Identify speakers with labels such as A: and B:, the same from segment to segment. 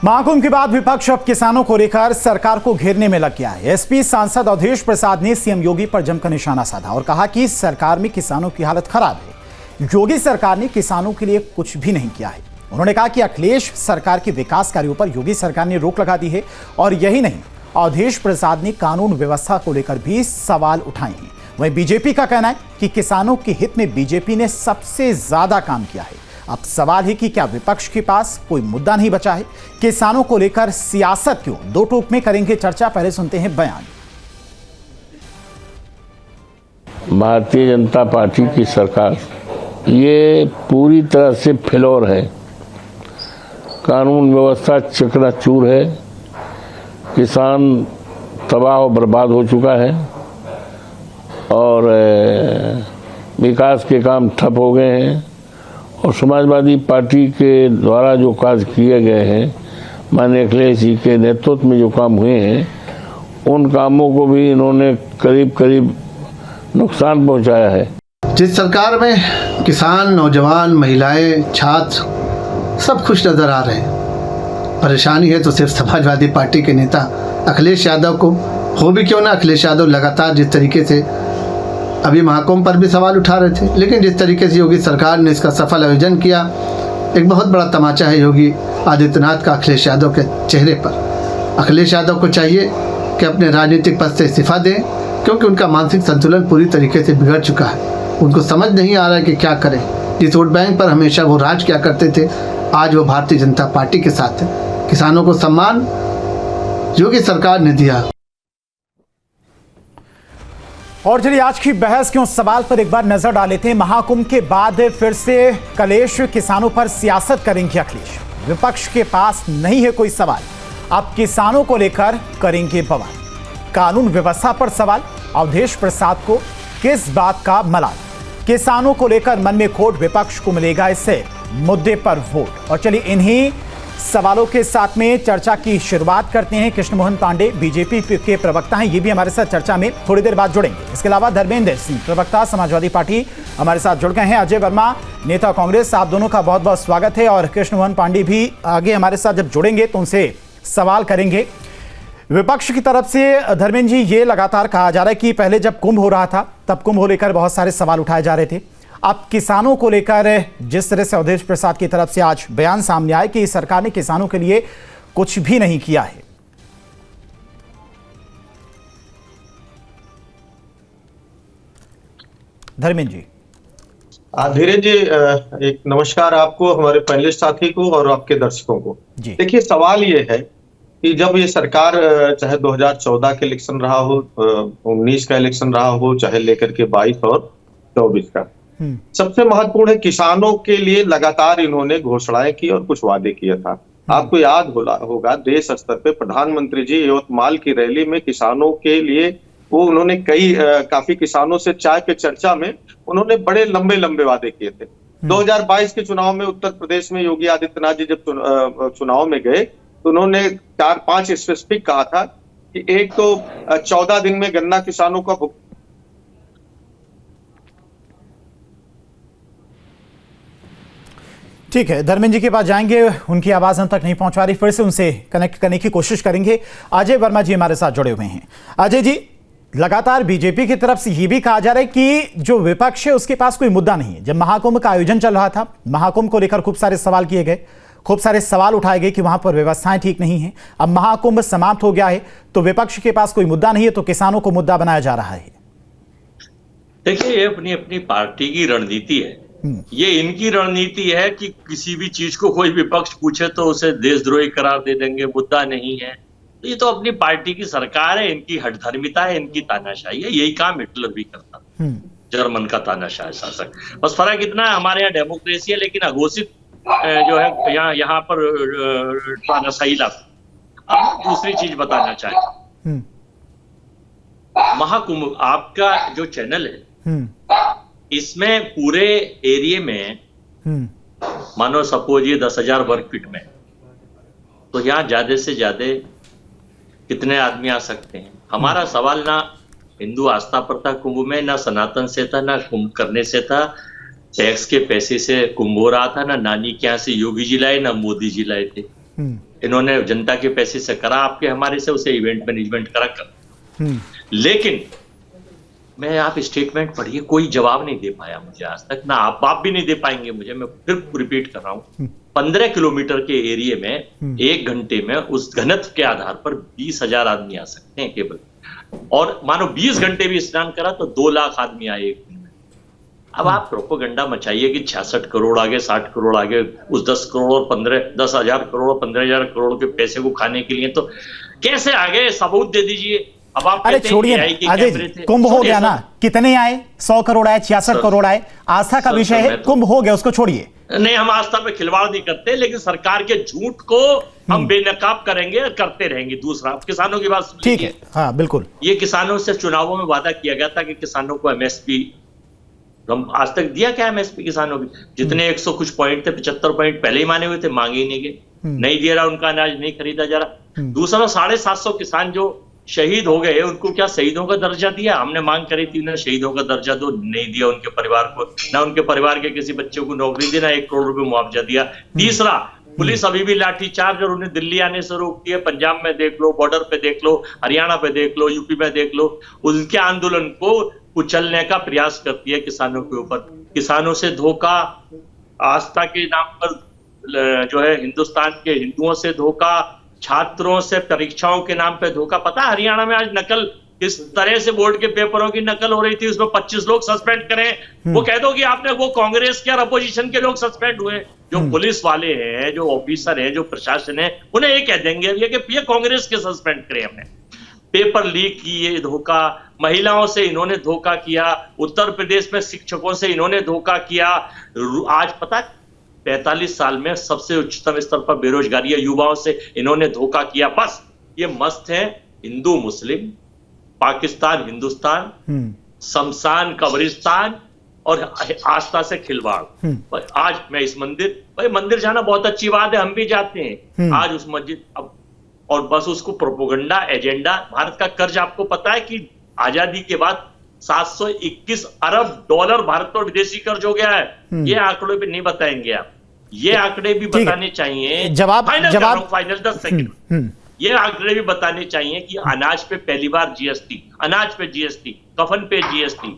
A: महाकुंभ के बाद विपक्ष अब किसानों को लेकर सरकार को घेरने में लग गया है। एसपी सांसद अवधेश प्रसाद ने सीएम योगी पर जमकर निशाना साधा और कहा कि सरकार में किसानों की हालत खराब है। योगी सरकार ने किसानों के लिए कुछ भी नहीं किया है। उन्होंने कहा कि अखिलेश सरकार के विकास कार्यों पर योगी सरकार ने रोक लगा दी है और यही नहीं, अवधेश प्रसाद ने कानून व्यवस्था को लेकर भी सवाल उठाए हैं। वहीं बीजेपी का कहना है कि किसानों के हित में बीजेपी ने सबसे ज्यादा काम किया है। अब सवाल है कि क्या विपक्ष के पास कोई मुद्दा नहीं बचा है? किसानों को लेकर सियासत क्यों? दो टूक में करेंगे चर्चा। पहले सुनते हैं बयान।
B: भारतीय जनता पार्टी की सरकार ये पूरी तरह से फेलोर है। कानून व्यवस्था चकनाचूर है। किसान तबाह और बर्बाद हो चुका है और विकास के काम ठप हो गए हैं। और समाजवादी पार्टी के द्वारा जो कार्य किए गए हैं, माननीय अखिलेश जी के नेतृत्व में जो काम हुए हैं, उन कामों को भी इन्होंने करीब करीब नुकसान पहुंचाया है।
C: जिस सरकार में किसान, नौजवान, महिलाएं, छात्र सब खुश नजर आ रहे हैं, परेशानी है तो सिर्फ समाजवादी पार्टी के नेता अखिलेश यादव को। हो भी क्यों ना, अखिलेश यादव लगातार जिस तरीके से अभी महाकुंभ पर भी सवाल उठा रहे थे, लेकिन जिस तरीके से योगी सरकार ने इसका सफल आयोजन किया, एक बहुत बड़ा तमाचा है योगी आदित्यनाथ का अखिलेश यादव के चेहरे पर। अखिलेश यादव को चाहिए कि अपने राजनीतिक पद से इस्तीफा दें, क्योंकि उनका मानसिक संतुलन पूरी तरीके से बिगड़ चुका है। उनको समझ नहीं आ रहा है कि क्या करें। जिस वोट बैंक पर हमेशा वो राज किया करते थे, आज वो भारतीय जनता पार्टी के साथ है। किसानों को सम्मान योगी सरकार ने दिया।
A: और चलिए आज की बहस के उस सवाल पर एक बार नजर डाल लेते हैं। महाकुंभ के बाद फिर से कलेश, किसानों पर सियासत करेंगे अखिलेश। विपक्ष के पास नहीं है कोई सवाल, अब किसानों को लेकर करेंगे बवाल। कानून व्यवस्था पर सवाल, अवधेश प्रसाद को किस बात का मलाल? किसानों को लेकर मन में खोट, विपक्ष को मिलेगा इससे मुद्दे पर वोट। और चलिए इन्हीं सवालों के साथ में चर्चा की शुरुआत करते हैं। कृष्ण मोहन पांडे बीजेपी के प्रवक्ता हैं, ये भी हमारे साथ चर्चा में थोड़ी देर बाद जुड़ेंगे। इसके अलावा धर्मेंद्र सिंह प्रवक्ता समाजवादी पार्टी हमारे साथ जुड़ गए हैं। अजय वर्मा नेता कांग्रेस, आप दोनों का बहुत बहुत स्वागत है। और कृष्ण मोहन पांडे भी आगे हमारे साथ जब जुड़ेंगे तो उनसे सवाल करेंगे। विपक्ष की तरफ से धर्मेंद्र जी, ये लगातार कहा जा रहा है कि पहले जब कुंभ हो रहा था तब कुंभ को लेकर बहुत सारे सवाल उठाए जा रहे थे। अब किसानों को लेकर जिस तरह से अवधेश प्रसाद की तरफ से आज बयान सामने आया कि सरकार ने किसानों के लिए कुछ भी नहीं किया है। धर्मेंद्र जी।
D: धीरेन्द्र जी, एक नमस्कार आपको, हमारे पैनलिस्ट साथी को और आपके दर्शकों को। देखिए, सवाल ये है कि जब ये सरकार, चाहे 2014 के इलेक्शन रहा हो, 19 का इलेक्शन रहा हो, चाहे लेकर के 22 और 24 का, सबसे महत्वपूर्ण है किसानों के लिए लगातार इन्होंने घोषणाएं की और कुछ वादे किया था। आपको याद होगा देश स्तर पे प्रधानमंत्री जी यवतमाल की रैली में किसानों के लिए वो उन्होंने काफी किसानों से चाय पे चर्चा में उन्होंने बड़े लंबे लंबे वादे किए थे। 2022 के चुनाव में उत्तर प्रदेश में योगी आदित्यनाथ जी जब चुनाव में गए तो उन्होंने 4-5 स्पेसिफिक कहा था कि एक तो 14 दिन में गन्ना किसानों का
A: ठीक है, धर्मेंद्र जी के पास जाएंगे, उनकी आवाज हम तक नहीं पहुंच पा रही, फिर से उनसे कनेक्ट करने की कोशिश करेंगे। अजय वर्मा जी हमारे साथ जुड़े हुए हैं। अजय जी, लगातार बीजेपी की तरफ से यह भी कहा जा रहा है कि जो विपक्ष है उसके पास कोई मुद्दा नहीं है। जब महाकुंभ का आयोजन चल रहा था, महाकुंभ को लेकर खूब सारे सवाल किए गए, खूब सारे सवाल उठाए गए कि वहां पर व्यवस्थाएं ठीक नहीं है। अब महाकुंभ समाप्त हो गया है तो विपक्ष के पास कोई मुद्दा नहीं है, तो किसानों को मुद्दा बनाया जा रहा है।
E: देखिए, ये अपनी अपनी पार्टी की रणनीति है। ये इनकी रणनीति है कि किसी भी चीज को कोई विपक्ष पूछे तो उसे देशद्रोही करार दे देंगे, मुद्दा नहीं है। तो ये तो अपनी पार्टी की सरकार है, इनकी हठधर्मिता है, इनकी तानाशाही है। यही काम हिटलर भी करता, जर्मन का तानाशाह शासक। बस फर्क इतना है, हमारे यहाँ डेमोक्रेसी है लेकिन अघोषित जो है यहाँ पर तानाशाही लाता। अब दूसरी चीज बताना चाहे, महाकुंभ आपका जो चैनल है, इसमें पूरे एरिया में मानो सपोज ये 10,000 वर्ग फीट में, तो यहाँ ज्यादा से ज्यादा कितने आदमी आ सकते हैं? हमारा सवाल ना हिंदू आस्था पर था कुंभ में, ना सनातन से था, ना कुंभ करने से था। टैक्स के पैसे से कुंभ हो रहा था, ना नानी के यहाँ से योगी जी लाए, ना मोदी जी लाए थे। इन्होंने जनता के पैसे से करा, आपके हमारे से उसे इवेंट मैनेजमेंट करा कर। लेकिन मैं आप स्टेटमेंट पढ़िए, कोई जवाब नहीं दे पाया मुझे आज तक, ना आप भी नहीं दे पाएंगे मुझे। मैं फिर रिपीट कर रहा हूं, 15 किलोमीटर के एरिया में 1 घंटे में उस घनत्व के आधार पर 20,000 आदमी आ सकते हैं केवल, और मानो 20 घंटे भी स्नान करा तो 2 लाख आदमी आए एक दिन में। अब आप प्रोपोगंडा मचाइए कि 66 करोड़ आ गए, 60 करोड़ आ गए, उस 10 करोड़ और 10,000 करोड़ और 15,000 करोड़ के पैसे को खाने के लिए, तो कैसे आ गए? सबूत दे दीजिए। अब आप
A: अरे छोड़िए अजय जी, कुंभ हो गया ना, कितने आए? 100 करोड़ आए, 66 करोड़ आए, आस्था का विषय है, कुंभ हो गया, उसको छोड़िए।
E: नहीं, हम आस्था पे खिलवाड़ नहीं करते, लेकिन सरकार के झूठ को हम बेनकाब करेंगे और करते रहेंगे। दूसरा, किसानों की बात
A: ठीक है, हाँ बिल्कुल,
E: ये किसानों से चुनावों में वादा किया गया था कि किसानों को एमएसपी, हम आज तक दिया क्या एमएसपी किसानों की? जितने 100 कुछ पॉइंट थे, 75 पॉइंट पहले ही माने हुए थे, मांगे ही नहीं गए, नहीं दिया रहा, उनका अनाज नहीं खरीदा जा रहा। दूसरा, 750 किसान जो शहीद हो गए, उनको क्या शहीदों का दर्जा दिया? हमने मांग करी थी उन्हें शहीदों का दर्जा दो, नहीं दिया उनके परिवार को, ना उनके परिवार के किसी बच्चे को नौकरी दी, ना 1 करोड़ रुपए मुआवजा दिया। तीसरा, पुलिस अभी भी लाठीचार्ज और उन्हें दिल्ली आने से रोकती है। पंजाब में देख लो, बॉर्डर पे देख लो, हरियाणा पे देख लो, यूपी में देख लो, उनके आंदोलन को कुचलने का प्रयास करती है किसानों के ऊपर। किसानों से धोखा, आस्था के नाम पर जो है हिंदुस्तान के हिंदुओं से धोखा, छात्रों से परीक्षाओं के नाम पे धोखा। पता है हरियाणा में आज नकल किस तरह से बोर्ड के पेपरों की नकल हो रही थी, उसमें 25 लोग सस्पेंड करें। वो कह दो कि आपने, वो कांग्रेस के और अपोजिशन के लोग सस्पेंड हुए। जो पुलिस वाले हैं, जो ऑफिसर हैं, जो प्रशासन है, उन्हें ये कह देंगे कि ये कांग्रेस के सस्पेंड करें हमने। पेपर लीक की ये धोखा, महिलाओं से इन्होंने धोखा किया, उत्तर प्रदेश में शिक्षकों से इन्होंने धोखा किया। आज पता 45 साल में सबसे उच्चतम स्तर पर बेरोजगारी है, युवाओं से इन्होंने धोखा किया। बस ये मस्त है, हिंदू मुस्लिम, पाकिस्तान हिंदुस्तान, शमशान कब्रिस्तान और आस्था से खिलवाड़। आज मैं इस मंदिर जाना बहुत अच्छी बात है, हम भी जाते हैं। आज उस मस्जिद अब, और बस उसको प्रोपोगंडा एजेंडा। भारत का कर्ज आपको पता है कि आजादी के बाद 721 अरब डॉलर भारत पर विदेशी कर्ज हो गया है। ये आंकड़े भी नहीं बताएंगे आप, ये आंकड़े भी बताने चाहिए।
A: जवाब
E: फाइनल 10 सेकंड। ये आंकड़े भी बताने चाहिए कि अनाज पे पहली बार जीएसटी, अनाज पे जीएसटी, कफन पे जीएसटी,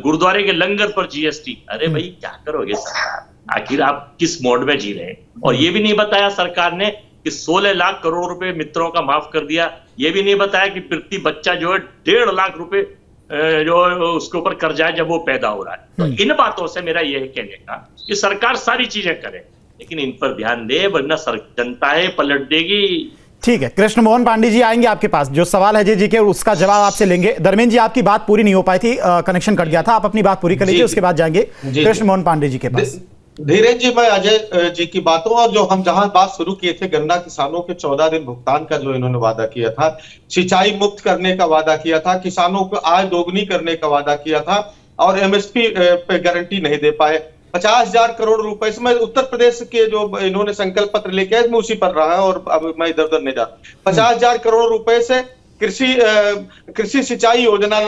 E: गुरुद्वारे के लंगर पर जीएसटी। अरे भाई क्या करोगे सरकार, आखिर आप किस मोड में जी रहे हैं? और ये भी नहीं बताया सरकार ने कि 16 लाख करोड़ रुपए मित्रों का माफ कर दिया। ये भी नहीं बताया कि प्रति बच्चा जो है 1.5 लाख रुपए जो उसके ऊपर कर्जा है जब वो पैदा हो रहा है। तो इन बातों से मेरा यह कहने का कि सरकार सारी चीजें करे, लेकिन इन पर ध्यान दे, वरना जनता है पलट देगी।
A: ठीक है, कृष्ण मोहन पांडे जी आएंगे आपके पास, जो सवाल है जी के उसका जवाब आपसे लेंगे। धर्मेंद्र जी, आपकी बात पूरी नहीं हो पाई थी, कनेक्शन कट गया था, आप अपनी बात पूरी कर लीजिए, उसके बाद जाएंगे कृष्ण मोहन पांडे जी के पास।
D: धीरेन्द्र जी, मैं अजय जी की बातों और जो हम जहां बात शुरू किए थे, गन्ना किसानों के 14 दिन भुगतान का जो इन्होंने वादा किया था, सिंचाई मुक्त करने का वादा किया था, किसानों को आय दोगुनी करने का वादा किया था, और एमएसपी पे गारंटी नहीं दे पाए। 50,000 करोड़ रुपए इसमें उत्तर प्रदेश के जो इन्होंने संकल्प पत्र लेके आए, मैं उसी पर रहा है और अब मैं इधर उधर नहीं जा। 50,000 करोड़ रुपए से कृषि सिंचाई योजना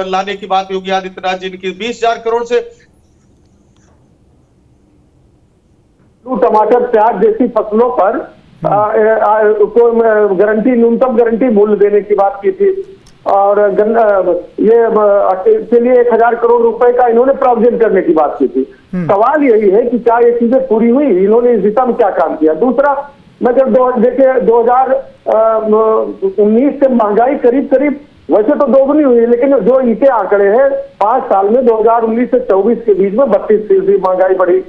D: लाने की बात योगी आदित्यनाथ जी की। 20,000 करोड़ से
F: टमाटर प्याज जैसी फसलों पर गारंटी, न्यूनतम गारंटी मूल्य देने की बात की थी, और ये के लिए 1,000 करोड़ रुपए का इन्होंने प्रोविजन करने की बात की थी। सवाल यही है कि क्या ये चीजें पूरी हुई, इन्होंने इस दिशा में क्या काम किया? दूसरा, मैं जब देखिए 2019 से महंगाई करीब करीब वैसे तो दोगुनी हुई, लेकिन जो इनके आंकड़े हैं 5 साल में 2019 से 24 के बीच में 32% महंगाई बढ़ी।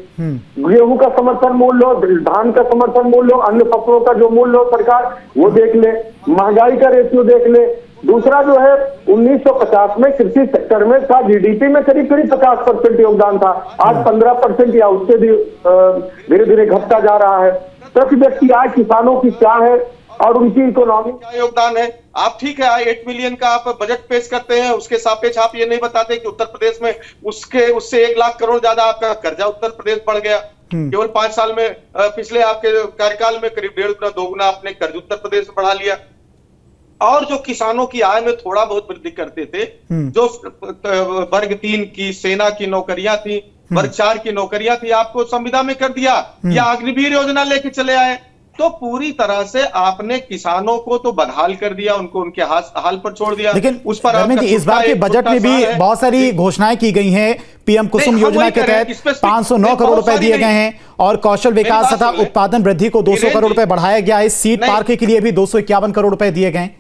F: गेहूं का समर्थन मूल्य लो, धान का समर्थन मूल्य लो, अन्य फसलों का जो मूल्य हो सरकार वो देख ले, महंगाई का रेशियो देख ले। दूसरा जो है 1950 में कृषि सेक्टर में था, जीडीपी में करीब करीब 50% योगदान था, आज 15% या उससे भी धीरे धीरे घटता जा रहा है। प्रति व्यक्ति आय किसानों की क्या है और उनकी इकोनॉमी
D: क्या योगदान है? आप ठीक है 8 बिलियन का आप बजट पेश करते हैं, उसके सापेक्ष आप ये नहीं बताते कि उत्तर प्रदेश में उससे 1 लाख करोड़ ज्यादा आपका कर्जा उत्तर प्रदेश बढ़ गया। केवल 5 साल में, पिछले आपके कार्यकाल में करीब 1.5 गुना 2 गुना आपने कर्ज उत्तर प्रदेश में बढ़ा लिया। और जो किसानों की आय में थोड़ा बहुत वृद्धि करते थे, जो वर्ग 3 की सेना की नौकरियां थी, वर्ग 4 की नौकरियां थी, आपको संविदा में कर दिया, या अग्निवीर योजना लेके चले आए। तो पूरी तरह से आपने किसानों को तो बदहाल कर दिया, उनको उनके हाल पर छोड़ दिया।
A: लेकिन
D: उस पर
A: धर्मेंद्र जी, इस बार के बजट में भी बहुत सारी घोषणाएं की गई हैं। पीएम कुसुम योजना के तहत 509 करोड़ रुपए दिए गए हैं और कौशल विकास तथा उत्पादन वृद्धि को 200 करोड़ रुपए बढ़ाया गया है। सीड पार्क के लिए भी 251 करोड़ रुपए दिए गए।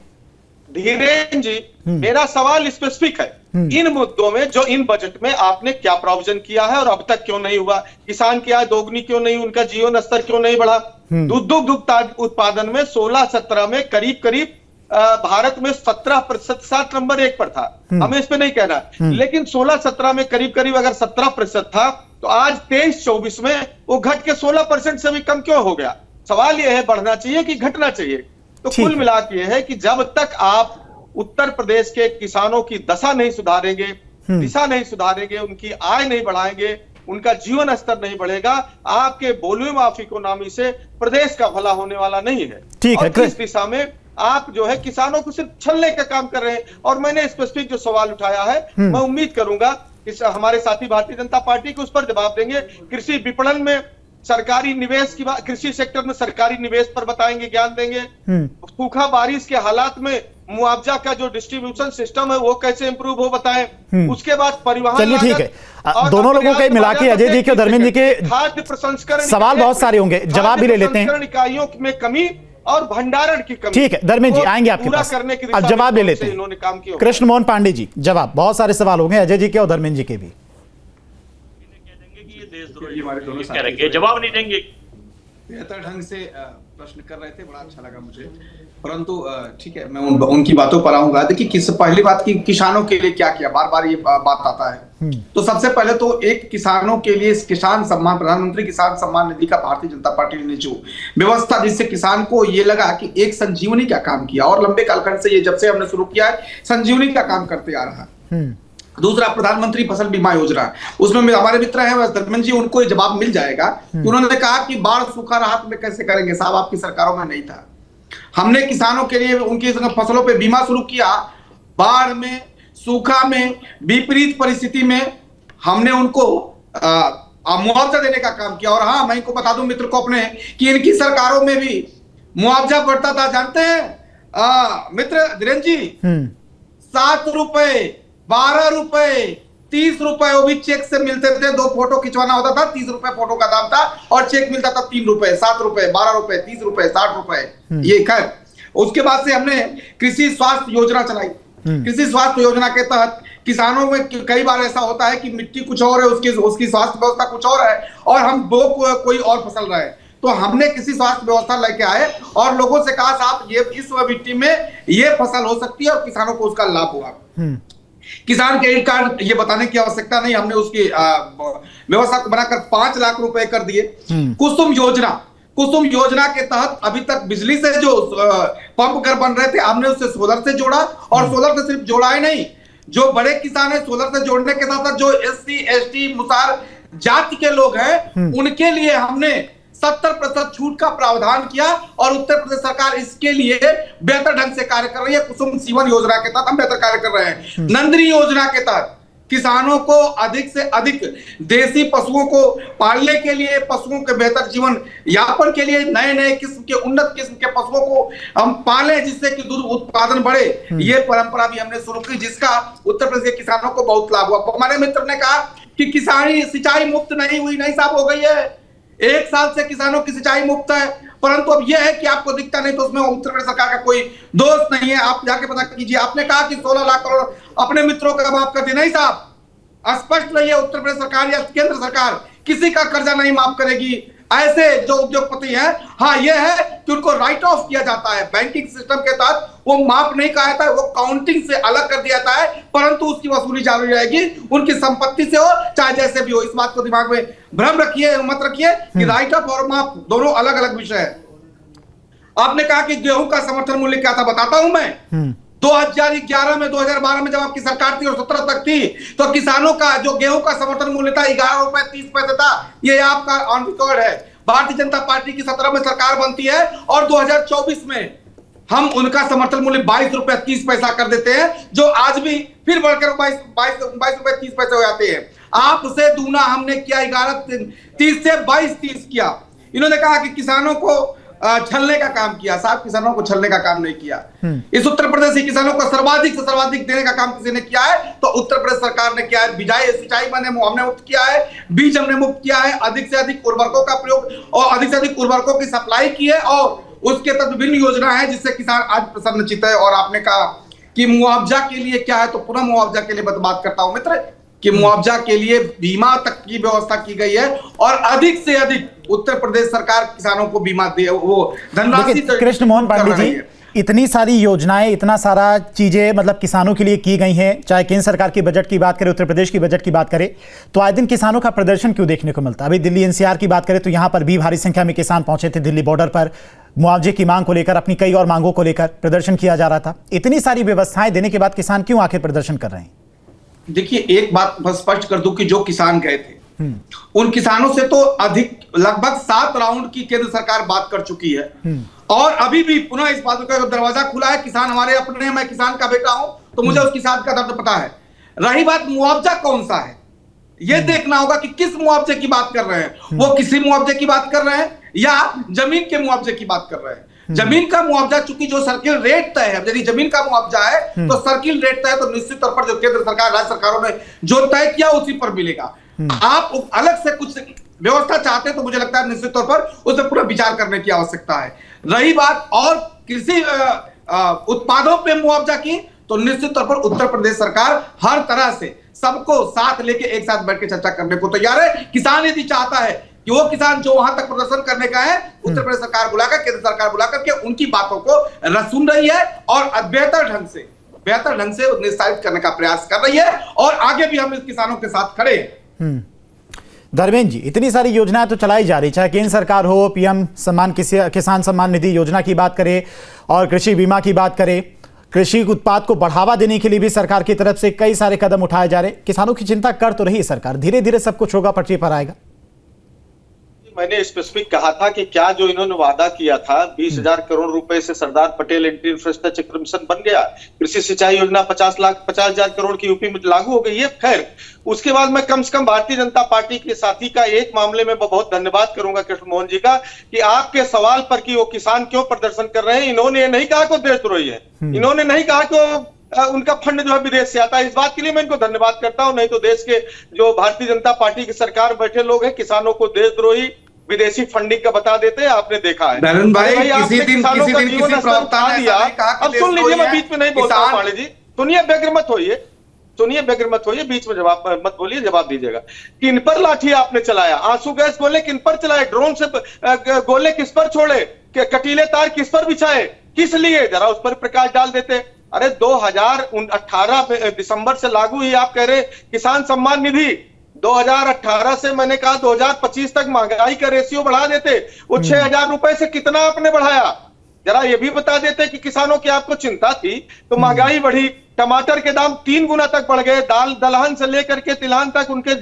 D: धीरेन्द्र जी, मेरा सवाल स्पेसिफिक है, इन मुद्दों में जो इन बजट में आपने क्या प्रोविजन किया है और अब तक क्यों नहीं हुआ? किसान की आय दोगुनी क्यों नहीं, उनका जीवन स्तर क्यों नहीं बढ़ा? दुग्ध उत्पादन में 16-17 में करीब करीब भारत में 17%, 7 नंबर 1 पर था, हमें इस पे नहीं कहना, लेकिन 16-17 में करीब करीब अगर 17% था तो आज 23-24 में वो घट के 16% से भी कम क्यों हो गया? सवाल यह है, बढ़ना चाहिए कि घटना चाहिए? तो कुल मिला के यह है कि जब तक आप उत्तर प्रदेश के किसानों की दशा नहीं सुधारेंगे, दिशा नहीं सुधारेंगे, उनकी आय नहीं बढ़ाएंगे, उनका जीवन स्तर नहीं बढ़ेगा, आपके वॉल्यूम ऑफ इकोनॉमी से प्रदेश का भला होने वाला नहीं है।
A: ठीक है,
D: और इस दिशा में आप जो है किसानों को सिर्फ छलने का काम कर रहे हैं। और मैंने स्पेसिफिक जो सवाल उठाया है, मैं उम्मीद करूंगा कि हमारे साथी भारतीय जनता पार्टी को उस पर जवाब देंगे। कृषि विपणन में सरकारी निवेश की बात, कृषि सेक्टर में सरकारी निवेश पर बताएंगे, ज्ञान देंगे। सूखा बारिश के हालात में मुआवजा का जो डिस्ट्रीब्यूशन सिस्टम है वो कैसे इंप्रूव हो बताएं। उसके बाद परिवहन,
A: चलिए ठीक है, दोनों लोगों के मिला के अजय जी के और धर्मेंद्र जी के
D: खाद्य प्रसंस्करण
A: सवाल बहुत सारे होंगे, जवाब भी ले लेते हैं।
D: इकाइयों में कमी और भंडारण की कमी,
A: ठीक है धर्मेंद्र जी, आएंगे आपके पास, अब जवाब ले लेते हैं।
D: इन्होंने काम किया।
A: कृष्ण मोहन पांडे जी, जवाब, बहुत सारे सवाल होंगे अजय जी के और धर्मेंद्र जी के भी।
E: करेंगे, जवाब नहीं देंगे।
G: बेहतर ढंग से प्रश्न कर रहे थे, बड़ा अच्छा लगा मुझे, परंतु ठीक है, मैं उनकी बातों पर आऊंगा। देखिए, पहली बात की किसानों के लिए क्या किया, बार बार ये बात आता है। तो सबसे पहले तो एक किसानों के लिए किसान सम्मान, प्रधानमंत्री किसान सम्मान निधि का भारतीय जनता पार्टी ने जो व्यवस्था, जिससे किसान को ये लगा कि एक संजीवनी का काम किया, और लंबे कालखंड से ये जब से हमने शुरू किया है संजीवनी का काम करते आ रहा है। दूसरा, प्रधानमंत्री फसल बीमा योजना, उसमें हमारे मित्र हैं धर्मेंद्र जी, उनको ये जवाब मिल जाएगा। उन्होंने कहा कि बाढ़ सूखा राहत में कैसे करेंगे, साहब आपकी सरकारों में नहीं था। हमने किसानों के लिए उनकी फसलों पे बीमा शुरू किया। बाढ़ में, सूखा में, विपरीत परिस्थिति में हमने उनको मुआवजा देने का काम किया। और हाँ, मैं इनको बता दूं मित्र को अपने कि इनकी सरकारों में भी मुआवजा बढ़ता था, जानते हैं मित्र धीरेन्द्र जी, 7 रुपए, 12 रुपए, 30 रुपए, वो भी चेक से मिलते थे। 2 फोटो खिंचवाना होता था, 30 रुपए फोटो का दाम था, और चेक मिलता था 3 रुपए, 7 रुपए, 12 रुपए, 30 रुपए, 60 रुपए। ये खैर, उसके बाद से हमने कृषि स्वास्थ्य योजना चलाई। कृषि स्वास्थ्य योजना के तहत किसानों में कई बार ऐसा होता है कि मिट्टी कुछ और है, उसकी स्वास्थ्य व्यवस्था कुछ और है, और हम कोई और फसल रहे। तो हमने कृषि स्वास्थ्य व्यवस्था लेके आए और लोगों से कहा, साहब ये इस मिट्टी में ये फसल हो सकती है, और किसानों को उसका लाभ हुआ। किसान क्रेडिट कार्ड, ये बताने की आवश्यकता नहीं, हमने उसकी व्यवस्था को बनाकर 5 लाख रुपए कर दिए। कुसुम योजना के तहत अभी तक बिजली से जो पंप घर बन रहे थे, हमने उससे सोलर से जोड़ा, और सोलर से सिर्फ जोड़ा ही नहीं, जो बड़े किसान है सोलर से जोड़ने के साथ साथ जो SC ST मुसार जाति के लोग हैं, उनके लिए हमने 70% छूट का प्रावधान किया, और उत्तर प्रदेश सरकार इसके लिए बेहतर ढंग से कार्य कर रही है। कुसुम सीवन योजना के तहत हम बेहतर कार्य कर रहे हैं। नंदनी योजना के तहत किसानों को अधिक से अधिक देसी पशुओं को पालने के लिए, पशुओं के बेहतर जीवन यापन के लिए नए नए किस्म के, उन्नत किस्म के पशुओं को हम पालें, जिससे कि दूध उत्पादन बढ़े। ये परंपरा भी हमने शुरू की, जिसका उत्तर प्रदेश के किसानों को बहुत लाभ हुआ। हमारे मित्र ने कहा कि किसानी सिंचाई मुफ्त नहीं हुई, नहीं साहब, हो गई है। 1 साल से किसानों की सिंचाई मुफ्त है, परंतु अब यह है कि आपको दिखता नहीं, तो उसमें उत्तर प्रदेश सरकार का कोई दोष नहीं है। आप जाके पता कीजिए। आपने कहा कि 16 लाख करोड़ अपने मित्रों का माफ कर दिया, नहीं साहब, स्पष्ट रहिए, उत्तर प्रदेश सरकार या केंद्र सरकार किसी का कर्जा नहीं माफ करेगी। ऐसे जो उद्योगपति हैं, हाँ ये है कि उनको राइट ऑफ किया जाता है बैंकिंग सिस्टम के तहत, वो माफ नहीं कहा जाता है, वो काउंटिंग से अलग कर दिया जाता है, परंतु उसकी वसूली जारी रहेगी, उनकी संपत्ति से हो चाहे जैसे भी हो। इस बात को दिमाग में भ्रम रखिए, मत रखिए कि राइट ऑफ और माफ दोनों अलग अलग विषय है। आपने कहा कि गेहूं का समर्थन मूल्य क्या था, बताता हूं मैं। 2011 में, 2012 में जब आपकी सरकार थी और 17 तक थी, तो किसानों का जो गेहूं का समर्थन मूल्य था 11 रुपए 30 पैसे था। ये आपका ऑन रिकॉर्ड है। भारतीय जनता पार्टी की 17 में सरकार बनती है और 2024 में हम उनका समर्थन मूल्य 22 रुपए 30 पैसा कर देते हैं, जो आज भी फिर बढ़कर 22 रुपए 30 पैसे हो जाते हैं। आपसे दूना हमने किया, 11.30 से 22.30 किया। इन्होंने कहा कि किसानों को छलने का काम किया। साहब, किसानों को छलने का काम नहीं किया। इस उत्तर प्रदेश के किसानों को सर्वाधिक से सर्वाधिक देने का काम किसी ने किया है तो उत्तर प्रदेश सरकार ने किया है। बिजाई सिंचाई हमने मुफ्त किया है, बीज हमने मुफ्त किया है, अधिक से अधिक उर्वरकों का प्रयोग और अधिक से अधिक उर्वरकों की सप्लाई की है और उसके तहत विभिन्न योजना है जिससे किसान आज प्रसन्नचित्त है। और आपने कहा कि मुआवजा के लिए क्या है, तो पुनः मुआवजा के लिए बात करता हूं मित्र कि मुआवजा के लिए बीमा तक की व्यवस्था की गई है और अधिक से अधिक उत्तर प्रदेश सरकार किसानों को बीमा दे, वो धनराशि।
A: कृष्ण मोहन पांडे जी, इतनी सारी योजनाएं, इतना सारा चीजें मतलब किसानों के लिए की गई हैं, चाहे केंद्र सरकार की बजट की बात करें, उत्तर प्रदेश की बजट की बात करें, तो आए दिन किसानों का प्रदर्शन क्यों देखने को मिलता है? अभी दिल्ली एनसीआर की बात करें तो यहां पर भी भारी संख्या में किसान पहुंचे थे दिल्ली बॉर्डर पर, मुआवजे की मांग को लेकर, अपनी कई और मांगों को लेकर प्रदर्शन किया जा रहा था। इतनी सारी व्यवस्थाएं देने के बाद किसान क्यों आखिर प्रदर्शन कर रहे हैं?
G: देखिए, एक बात बस स्पष्ट कर दूं कि जो किसान गए थे उन किसानों से तो अधिक लगभग 7 राउंड की केंद्र सरकार बात कर चुकी है और अभी भी पुनः इस बात का दरवाजा खुला है। किसान हमारे अपने हैं, मैं किसान का बेटा हूं तो मुझे उस किसान का दर्द पता है। रही बात मुआवजा कौन सा है, यह देखना होगा कि किस मुआवजे की बात कर रहे हैं। वो किसी मुआवजे की बात कर रहे हैं या जमीन के मुआवजे की बात कर रहे हैं। जमीन का मुआवजा चूंकि जो सर्किल रेट तय है, यदि जमीन का मुआवजा है तो सर्किल रेट तय है तो निश्चित तौर पर जो केंद्र सरकार राज्य सरकारों ने जो तय किया उसी पर मिलेगा। आप अलग से कुछ व्यवस्था चाहते हैं तो मुझे लगता है निश्चित तौर पर उस पर पूरा विचार करने की आवश्यकता है। रही बात और कृषि उत्पादों पे मुआवजा की तो निश्चित तौर पर उत्तर प्रदेश सरकार हर तरह से सबको साथ लेके एक साथ बैठ के चर्चा करने को तैयार है। किसान यदि चाहता है कि वो किसान जो वहां तक प्रदर्शन करने का है, उत्तर प्रदेश सरकार बुलाकर, केंद्र सरकार बुलाकर के उनकी बातों को सुन रही है और बेहतर ढंग से निस्तारित करने का प्रयास कर रही है और आगे भी हम इस किसानों के साथ खड़े हैं।
A: धर्मेंद्र जी, इतनी सारी योजनाएं तो चलाई जा रही, चाहे केंद्र सरकार हो, पीएम किसान सम्मान निधि योजना की बात करें और कृषि बीमा की बात करें, कृषि उत्पाद को बढ़ावा देने के लिए भी सरकार की तरफ से कई सारे कदम उठाए जा रहे। किसानों की चिंता कर तो रही है सरकार, धीरे धीरे सब कुछ होगा, पटरी पर आएगा।
D: मैंने स्पेसिफिक कहा था कि क्या जो इन्होंने वादा किया था 20,000 करोड़ रुपए से सरदार पटेल इंफ्रास्ट्रक्चर मिशन बन गया, कृषि सिंचाई योजना 50,000 करोड़ की यूपी में लागू हो गई है। खैर, उसके बाद मैं कम से कम भारतीय जनता पार्टी के साथी का एक मामले में बहुत धन्यवाद करूंगा कृष्ण मोहन जी का कि आपके सवाल पर कि वो किसान क्यों प्रदर्शन कर रहे हैं, इन्होंने ये नहीं कहा कि देशद्रोही है, इन्होंने नहीं कहा कि उनका फंड जो है विदेश से आता है। इस बात के लिए मैं इनको धन्यवाद करता हूं। नहीं तो देश के जो भारतीय जनता पार्टी की सरकार बैठे लोग हैं किसानों को देशद्रोही विदेशी फंडिंग का बता देते हैं, आपने देखा है।
G: धर्म भाई, किसी दिन किसी प्रवक्ता ने कहा कि
D: अब सुन लीजिए, मैं बीच में नहीं बोलता हूं पांडे जी, सुनिए, व्यग्र मत होइए, बीच में जवाब मत बोलिए, जवाब दीजिएगा। किन पर लाठी आपने चलाया, आंसू गैस गोले किन पर चलाए, ड्रोन से गोले किस पर छोड़े, कटीले तार किस पर बिछाए, किस लिए, जरा उस पर प्रकाश डाल देते। अरे 2018 दिसंबर से लागू ही आप कह रहे किसान सम्मान निधि, 2018 से मैंने कहा 2025 तक महंगाई का रेशियो बढ़ा देते, वो 6,000 रुपए से कितना आपने बढ़ाया, जरा ये भी बता देते कि किसानों की आपको चिंता थी तो महंगाई बढ़ी, टमाटर के दाम 3 गुना तक बढ़ गए, दाल दलहन से लेकर के तिलहन तक उनके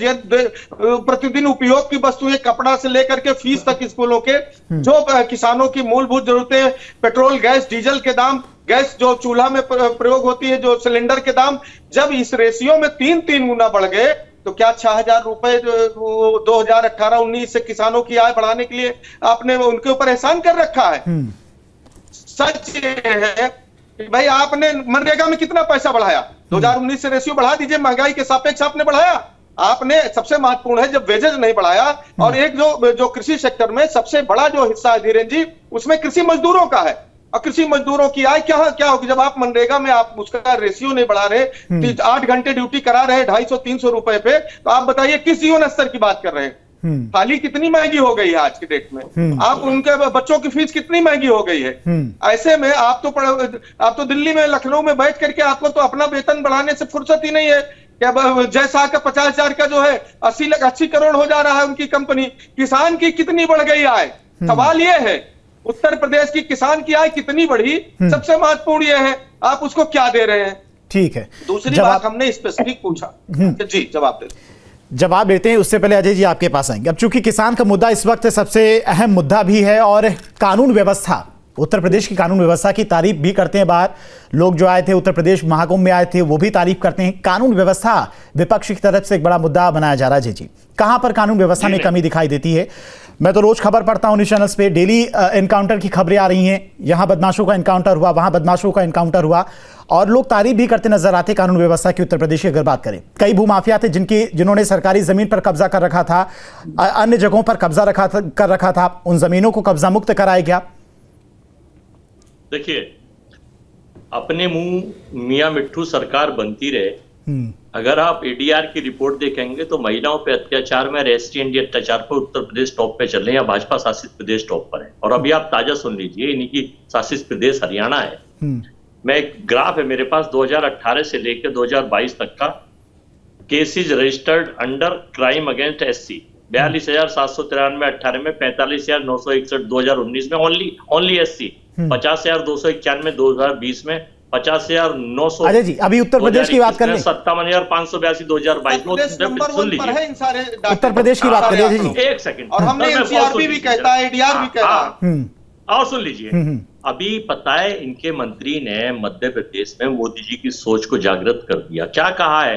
D: प्रतिदिन उपयोग की वस्तुएं, कपड़ा से लेकर के फीस तक स्कूलों के, जो किसानों की मूलभूत जरूरतें, पेट्रोल गैस डीजल के दाम, गैस जो चूल्हा में प्रयोग होती है, जो सिलेंडर के दाम, जब इस रेशियो में 3 गुना बढ़ गए तो क्या 6,000 रुपए 2018-19 से किसानों की आय बढ़ाने के लिए आपने उनके ऊपर एहसान कर रखा है? सच है कि भाई आपने मनरेगा में कितना पैसा बढ़ाया, 2019 से रेशियो बढ़ा दीजिए, महंगाई के सापेक्ष आपने बढ़ाया। आपने सबसे महत्वपूर्ण है जब वेजेज नहीं बढ़ाया, और एक जो कृषि सेक्टर में सबसे बड़ा जो हिस्सा है धीरेन्द्र जी, उसमें कृषि मजदूरों का है, और कृषि मजदूरों की आय क्या होगी जब आप मनरेगा में आप उसका रेशियो नहीं बढ़ा रहे, 8 घंटे ड्यूटी करा रहे 250-300 रुपए पे, तो आप बताइए किस जीवन स्तर की बात कर रहे हैं? थाली कितनी महंगी हो गई है आज के डेट में, आप उनके बच्चों की फीस कितनी महंगी हो गई है। ऐसे में आप तो दिल्ली में, लखनऊ में बैठ करके आपको तो अपना वेतन बढ़ाने से फुर्सत ही नहीं है। क्या जैसा का 50,000 का जो है 80 करोड़ हो जा रहा है उनकी कंपनी, किसान की कितनी बढ़ गई आय? सवाल ये है उत्तर प्रदेश की किसान की आय कितनी बढ़ी, सबसे महत्वपूर्ण ये है आप उसको क्या दे रहे हैं।
A: ठीक है,
G: दूसरी बात हमने स्पेसिफिक पूछा जी,
A: जवाब देते हैं। उससे पहले अजय जी आपके पास आएंगे। अब चूंकि किसान का मुद्दा इस वक्त सबसे अहम मुद्दा भी है और कानून व्यवस्था उत्तर प्रदेश की कानून व्यवस्था की तारीफ भी करते हैं बाहर लोग जो आए थे, उत्तर प्रदेश महाकुंभ में आए थे, वो भी तारीफ करते हैं। कानून व्यवस्था विपक्ष की तरफ से एक बड़ा मुद्दा बनाया जा रहा है। जी कहां पर कानून व्यवस्था में कमी दिखाई देती है? मैं तो रोज खबर पढ़ता हूं न्यूज चैनल्स पे, डेली एनकाउंटर की खबरें आ रही हैं। यहां बदमाशों का एनकाउंटर हुआ, वहां बदमाशों का एनकाउंटर हुआ, और लोग तारीफ भी करते नजर आते कानून व्यवस्था की उत्तर प्रदेश की। अगर बात करें, कई भूमाफिया थे जिन्होंने सरकारी जमीन पर कब्जा कर रखा था, अन्य जगहों पर कब्जा कर रखा था, उन जमीनों को कब्जा मुक्त कराया गया।
E: देखिए, अपने मुंह मियां मिट्ठू सरकार बनती रहे। अगर आप एडीआर की रिपोर्ट देखेंगे तो महिलाओं पे अत्याचार में एसटी अत्याचार पर उत्तर प्रदेश टॉप पे चल रहे हैं, या भाजपा शासित प्रदेश टॉप पर है। और अभी आप ताजा सुन लीजिए, इन्हीं की शासित प्रदेश हरियाणा है। मैं एक ग्राफ है मेरे पास 2018 से लेकर 2022 तक का, cases registered under crime against SC 42,793 18 में, 45,961 2019 में ओनली एससी, 50,291 2020 में, 50,900।
A: अजय जी अभी उत्तर प्रदेश की बात कर लें,
E: 57,582 2022 में। सुन लीजिए,
A: उत्तर प्रदेश की बात करिए जी,
E: एक सेकंड।
G: और हमने एनसीआर भी कहता है, एडीआर भी कहता है।
E: और सुन लीजिए, अभी पता है इनके मंत्री ने मध्य प्रदेश में मोदी जी की सोच को जागृत कर दिया। क्या कहा है?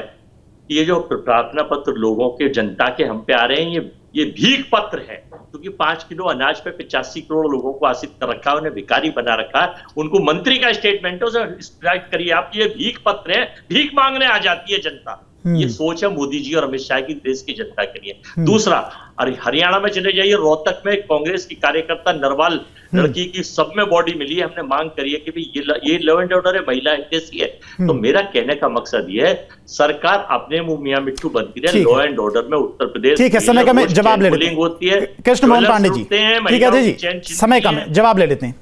E: ये जो प्रार्थना पत्र लोगों के, जनता के हम पे आ रहे हैं, ये भीख पत्र है, क्योंकि 5 किलो अनाज पे 85 करोड़ लोगों को आश्रित कर रखा है, उन्हें भिखारी बना रखा है। उनको मंत्री का स्टेटमेंट है, उसे स्ट्राइक करिए आप, ये भीख पत्र है, भीख मांगने आ जाती है जनता। ये सोच है मोदी जी और अमित शाह की देश की जनता के लिए। दूसरा, हरियाणा में चले जाइए, रोहतक में कांग्रेस की कार्यकर्ता नरवाल लड़की की सब में बॉडी मिली है। हमने मांग करी है कि भाई ये लॉ एंड ऑर्डर है, महिला हितैषी है। तो मेरा कहने का मकसद ये है, सरकार अपने मुंह मियां मिट्ठू बनती रहे, लॉ एंड ऑर्डर में उत्तर प्रदेश।
A: ठीक है, समय का मैं जवाब ले लेते हैं।
E: होती है
A: कृष्ण मोहन पांडे जी, ठीक है जी, समय का मैं जवाब ले लेते हैं।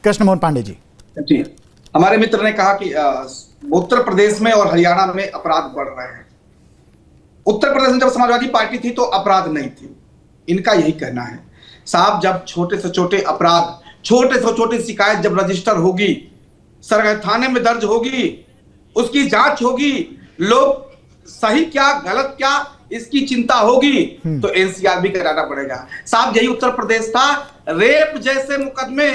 A: कृष्ण मोहन पांडे जी,
G: हमारे मित्र ने कहा कि उत्तर प्रदेश में और हरियाणा में अपराध बढ़ रहे हैं। उत्तर प्रदेश में जब समाजवादी पार्टी थी तो अपराध नहीं थी, इनका यही कहना है। साहब, जब छोटे से छोटे अपराध, छोटे से छोटी शिकायत जब रजिस्टर होगी, सरकारी थाने में दर्ज होगी, उसकी जांच होगी, लोग सही क्या गलत क्या इसकी चिंता होगी, तो एनसीआर भी कराना पड़ेगा। साहब, यही उत्तर प्रदेश था। रेप जैसे मुकदमे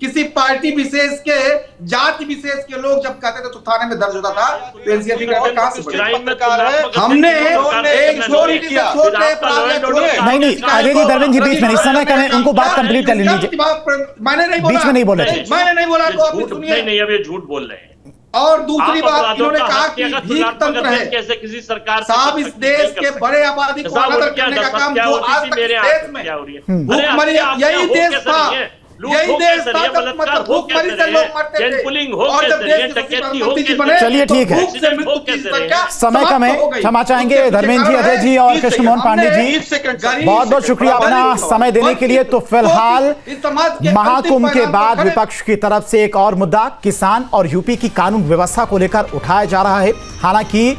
G: किसी पार्टी विशेष के, जाति विशेष के लोग जब कहते थे तो थाने में दर्ज होता था, तो एनसीआर कहां से बढ़ेगा? हमने एक छोटी से छोटे
A: नहीं अजय जी, धर्मेंद्र जी बीच में नहीं, समय करें, उनको बात कंप्लीट कर लीजिए।
G: मैंने नहीं बोला,
A: बीच में नहीं बोले थे,
G: मैंने नहीं बोला, तो आप सुनिए।
E: नहीं, अब ये झूठ बोल रहे हैं।
G: और दूसरी बात, इन्होंने कहा कि भीख तंत्र है।
E: कैसे किसी सरकार
G: साहब, इस देश के बड़े आबादी को अनादर करने का काम जो आज तक देश में भूखमरी, यही देश था, यही देश था जब भूखमरी से लोग मरते थे, और जब देश के प्रधानमंत्री बने,
A: चलिए ठीक है,
G: भूख से मृत्यु की संख्या
A: समय कम है, क्षमा चाहेंगे धर्मेंद्र जी, अजय जी और कृष्ण मोहन पांडे जी, बहुत बहुत शुक्रिया अपना समय देने के लिए। तो फिलहाल महाकुंभ के बाद विपक्ष की तरफ से एक और मुद्दा किसान और यूपी की कानून व्यवस्था को लेकर उठाया जा रहा है। हालांकि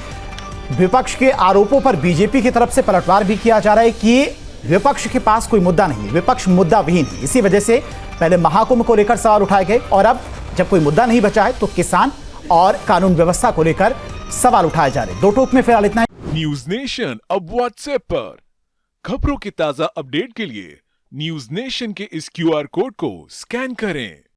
A: विपक्ष के आरोपों पर बीजेपी की तरफ से पलटवार भी किया जा रहा है कि विपक्ष के पास कोई मुद्दा नहीं है, विपक्ष मुद्दा विहीन है। इसी वजह से पहले महाकुंभ को लेकर सवाल उठाए गए, और अब जब कोई मुद्दा नहीं बचा है तो किसान और कानून व्यवस्था को लेकर सवाल उठाए जा रहे। दो टूक में फिलहाल इतना है।
H: न्यूज नेशन अब व्हाट्सएप पर खबरों की ताजा अपडेट के लिए न्यूज नेशन के इस QR कोड को स्कैन करें।